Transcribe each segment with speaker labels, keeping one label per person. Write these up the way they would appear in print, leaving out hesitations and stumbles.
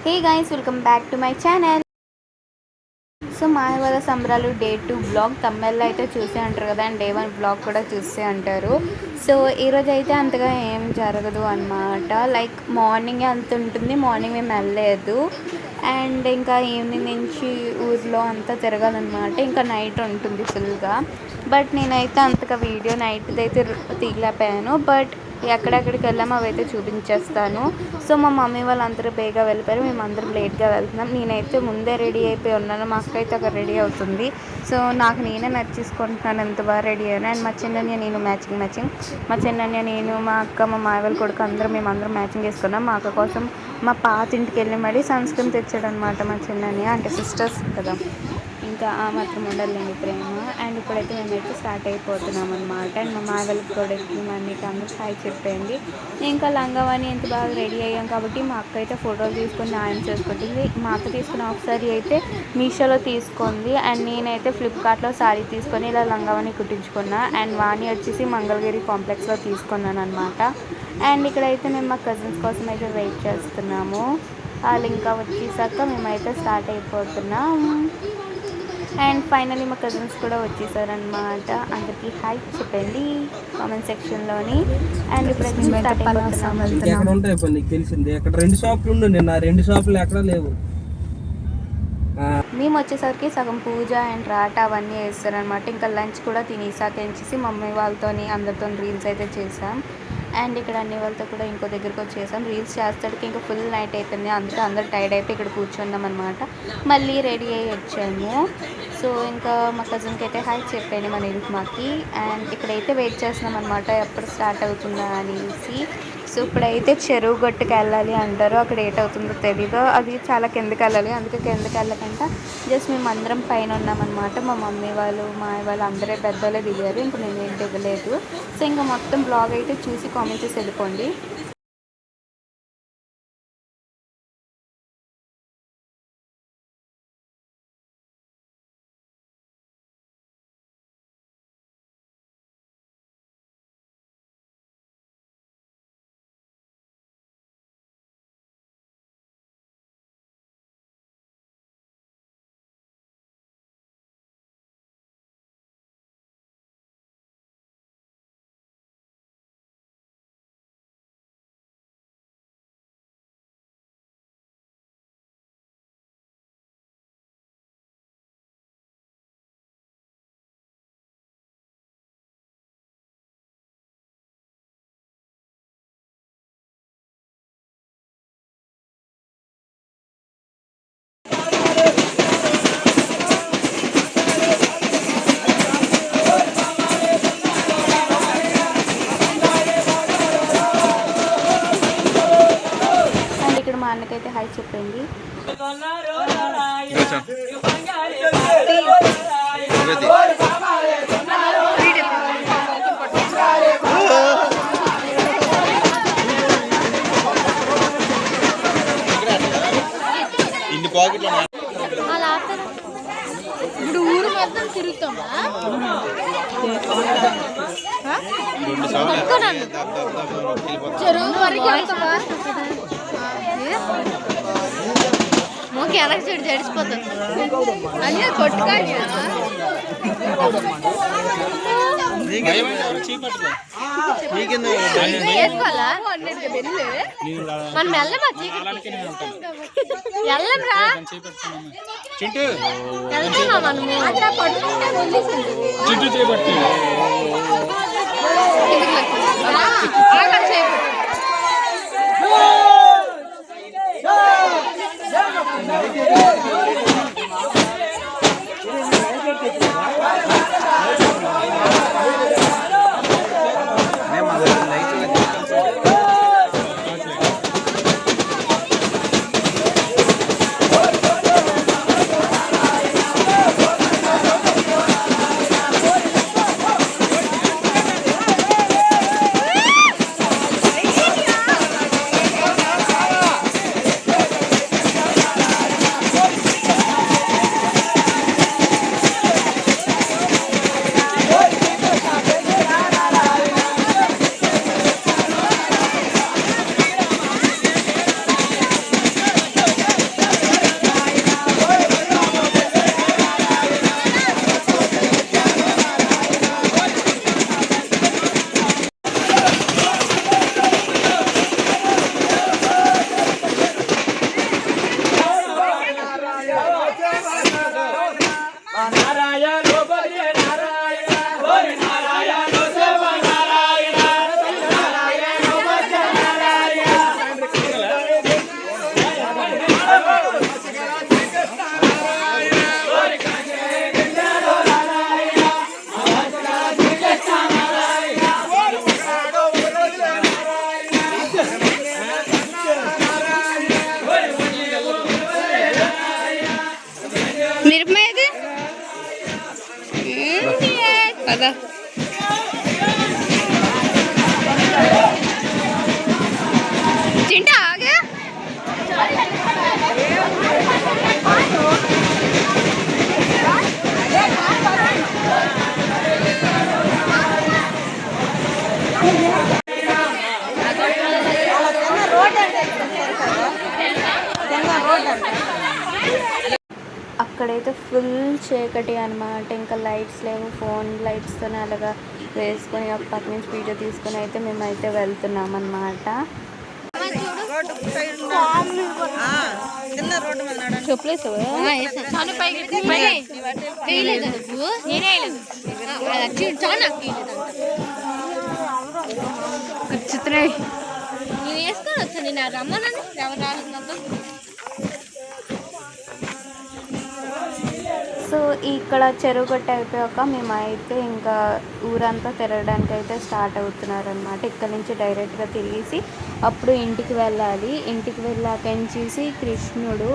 Speaker 1: Hey guys, welcome back to my channel. So మాయవర సంబరాలు day 2 blog తమ్మెల్లో అయితే చూసే అంటారు కదా, అండ్ డే 1 బ్లాగ్ కూడా చూసే అంటారు. సో ఈరోజు అయితే అంతగా ఏం జరగదు అనమాట. లైక్ మార్నింగే అంత ఉంటుంది, మార్నింగ్ మేము వెళ్ళలేదు. అండ్ ఇంకా ఈవినింగ్ నుంచి ఊర్లో అంతా తిరగాలన్నమాట. ఇంకా నైట్ ఉంటుంది ఫుల్గా. బట్ నేనైతే అంతగా వీడియో నైట్ది అయితే తీయలేకపోయాను. బట్ ఎక్కడెక్కడికి వెళ్ళామో అవైతే చూపించేస్తాను. సో మా మమ్మీ వాళ్ళందరూ బేగా వెళ్ళిపోయారు, మేమందరం లేట్గా వెళ్తున్నాం. నేనైతే ముందే రెడీ అయిపోయి ఉన్నాను, మా అక్క అయితే అక్కడ రెడీ అవుతుంది. సో నాకు నేనే నచ్చేసుకుంటున్నాను ఎంత బాగా రెడీ అయ్యాను. అండ్ మా చిన్నయ్య నేను మ్యాచింగ్ మా చిన్నయ్య నేను మా అక్క మా మాయవాళ్ళ కొడుకు మేమందరం మ్యాచింగ్ వేసుకున్నాం. మా అక్క కోసం మా పాత ఇంటికి వెళ్ళి మరీ సన్ స్క్రీన్ తెచ్చాడు అనమాట మా చిన్నయ్య. అంటే సిస్టర్స్ కదా, ఇంకా ఆ మాత్రం ఉండాలండి ప్రేమ. అండ్ ఇప్పుడైతే మేమైతే స్టార్ట్ అయిపోతున్నాం అనమాట. అండ్ మా మాయవాళ్ళ కొడుకు మా అన్నికి అందరూ హాయ్ చెప్పండి. ఇంకా లంగావాణి ఎంత బాగా రెడీ అయ్యాం కాబట్టి మా అక్క అయితే ఫోటోలు తీసుకొని న్యాయం చేసుకుంటుంది. మా అక్క తీసుకున్న హాఫ్ సారీ అయితే మీషోలో తీసుకుంది. అండ్ నేనైతే ఫ్లిప్కార్ట్లో సారీ తీసుకొని ఇలా లంగావాణి కుట్టించుకున్నా. అండ్ వాణి వచ్చేసి మంగళగిరి కాంప్లెక్స్లో తీసుకున్నాను అనమాట. అండ్ ఇక్కడైతే మేము మా కజిన్స్ కోసం అయితే వెయిట్ చేస్తున్నాము. వాళ్ళు ఇంకా వచ్చేసాక మేమైతే స్టార్ట్ అయిపోతున్నాం. అండ్ ఫైనలీ మా కజిన్స్ కూడా వచ్చేసారనమాట. అందరికీ హాయ్ చెప్పండి కామెంట్ సెక్షన్లోని. అండ్ ఇప్పుడు మేము వచ్చేసరికి సగం పూజ అండ్ రాట అవన్నీ వేస్తారనమాట. ఇంకా లంచ్ కూడా తినేసాక ఎంచేసి మమ్మీ వాళ్ళతో అందరితో రీల్స్ అయితే చేసాం. అండ్ ఇక్కడ అన్ని వాళ్ళతో కూడా ఇంకో దగ్గరికి వచ్చేసాం. రీల్స్ చేస్తాడికి ఇంకా ఫుల్ నైట్ అయిపోయింది, అందుకే అందరు టైర్డ్ అయిపోయి ఇక్కడ కూర్చున్నాం అనమాట. మళ్ళీ రెడీ అయ్యి వచ్చాము. సో ఇంకా మా కజిన్కి అయితే హాయ్ చెప్పాను మన మాకి. అండ్ ఇక్కడైతే వెయిట్ చేస్తున్నాం అనమాట, ఎప్పుడు స్టార్ట్ అవుతుందా అనేసి. సో ఇప్పుడైతే చెరువు గట్టుకు వెళ్ళాలి అంటారు, అక్కడ ఏటవుతుందో తెలీదు. అది చాలా కిందకి వెళ్ళాలి, అందుకే కిందకి వెళ్ళకుండా జస్ట్ మేము అందరం పైన ఉన్నామన్నమాట. మా మమ్మీ వాళ్ళు మా వాళ్ళు అందరే పెద్దోళ్ళే దిగారు, ఇంక నేనేం దిగలేదు. సో ఇంకా మొత్తం బ్లాగ్ అయితే చూసి కామెంట్ చేసి వెళ్ళిపోండి. మా అన్నకైతే హాయ్ చెప్పండి.
Speaker 2: ఇప్పుడు ఊరు మొత్తం తిరుగుతామా? చెరువు వరకు మోకి ఎలా చెడు జడిసిపోతుంది అన్నీ కొట్టుకాడి వేసుకోవాలా మనం వెళ్ళమా వెళ్ళరా వెళ్తామా మనము
Speaker 1: అక్కడైతే ఫుల్ చీకటి అనమాట. ఇంకా లైట్స్ లేవు, ఫోన్ లైట్స్తోనే అలాగా వేసుకొని ఒక పక్క నుంచి వీడియో తీసుకొని అయితే మేమైతే వెళ్తున్నాం అనమాట.
Speaker 2: నేను వేసుకొని వచ్చాను, నేను రమ్మనని ఎవరు రాలేదు.
Speaker 1: సో ఇక్కడ చెరువు గట్ట అయిపోయాక మేమైతే ఇంకా ఊరంతా తిరగడానికి అయితే స్టార్ట్ అవుతున్నారనమాట. ఇక్కడ నుంచి డైరెక్ట్గా తిరిగేసి అప్పుడు ఇంటికి వెళ్ళాలి. ఇంటికి వెళ్ళాక ఏం చేసి కృష్ణుడు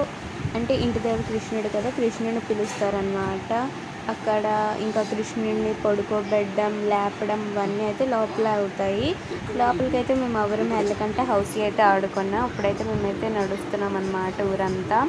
Speaker 1: అంటే ఇంటి దగ్గర కృష్ణుడు కదా, కృష్ణుడిని పిలుస్తారనమాట. అక్కడ ఇంకా కృష్ణుడిని పడుకోబెట్టడం, లేపడం ఇవన్నీ అయితే లోపల అవుతాయి. లోపలికైతే మేము ఎవరు వెళ్ళకంటే హౌస్ అయితే ఆడుకున్నాం. ఇప్పుడైతే మేమైతే నడుస్తున్నాం అన్నమాట ఊరంతా.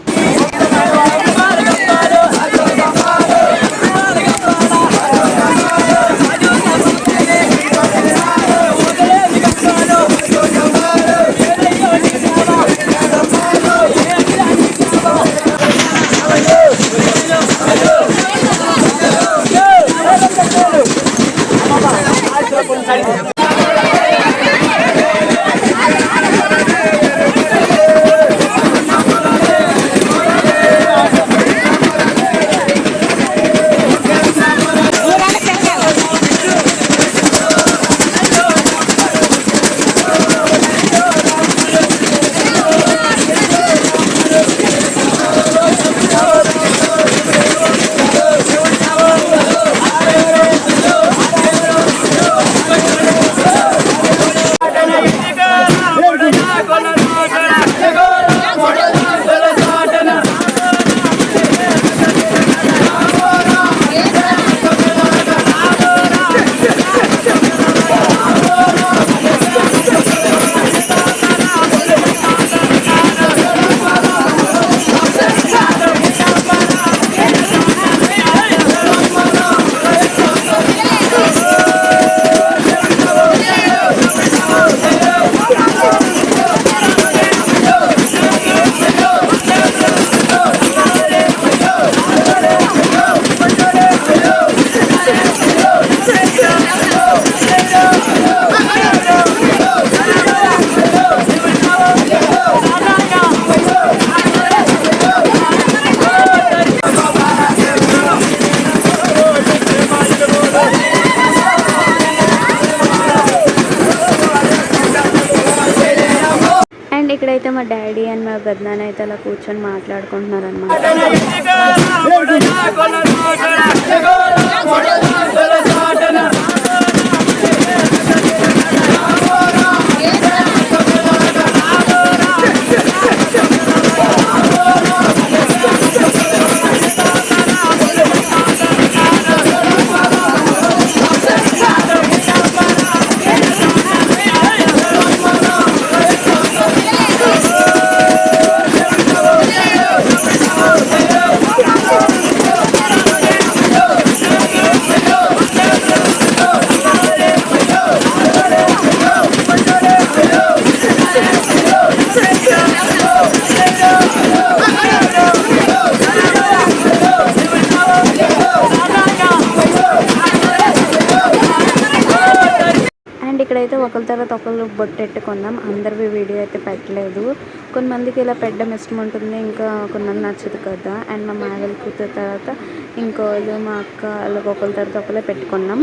Speaker 1: అండ్ ఇక్కడైతే మా డాడీ అండ్ మా పెద్దనాన్న అయితే అలా కూర్చొని మాట్లాడుకుంటున్నారు అనమాట. అండ్ ఇక్కడైతే ఒకరి తర్వాత ఒకరు బొట్టెట్టుకున్నాం. అందరివి వీడియో అయితే పెట్టలేదు. కొంతమందికి ఇలా పెట్టడం ఇష్టం ఉంటుంది, ఇంకా కొంతమంది నచ్చదు కదా. అండ్ మా మావయ్య కూతురు తర్వాత ఇంకోళ్ళు మా అక్క అలాగ ఒకరి తర్వాత ఒకరే పెట్టుకున్నాం.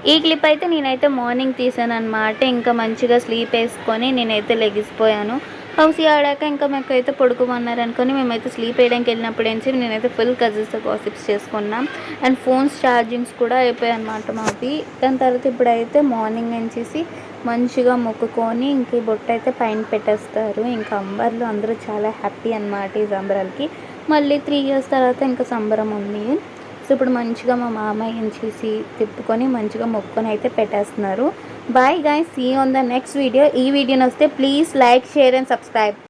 Speaker 1: ఈ క్లిప్ అయితే నేనైతే మార్నింగ్ తీసాను అనమాట. ఇంకా మంచిగా స్లీప్ వేసుకొని నేనైతే లెగిసిపోయాను. హౌస్ ఆడాక ఇంకా మాకైతే పడుకోమన్నారు అనుకొని మేమైతే స్లీప్ వేయడానికి వెళ్ళినప్పుడు ఏంచి నేనైతే ఫుల్ కజిన్స్తో గాసిప్స్ చేసుకున్నాం. అండ్ ఫోన్స్ ఛార్జింగ్స్ కూడా అయిపోయాయి అనమాట మావి. దాని తర్వాత ఇప్పుడైతే మార్నింగ్ ఎంచేసి మంచిగా మొక్కుకొని ఇంక ఈ బొట్టు అయితే పైన పెట్టేస్తారు. ఇంకా అంబర్లు అందరూ చాలా హ్యాపీ అనమాట ఈ సంబరాలకి. మళ్ళీ 3 years తర్వాత ఇంకా సంబరం ఉంది. సో ఇప్పుడు మంచిగా మా మామయ్య చేసి తిప్పుకొని మంచిగా మొక్కుకొని అయితే పెట్టేస్తున్నారు. Bye guys, see on the next video. ఈ వీడియో నచ్చితే please like, share and subscribe.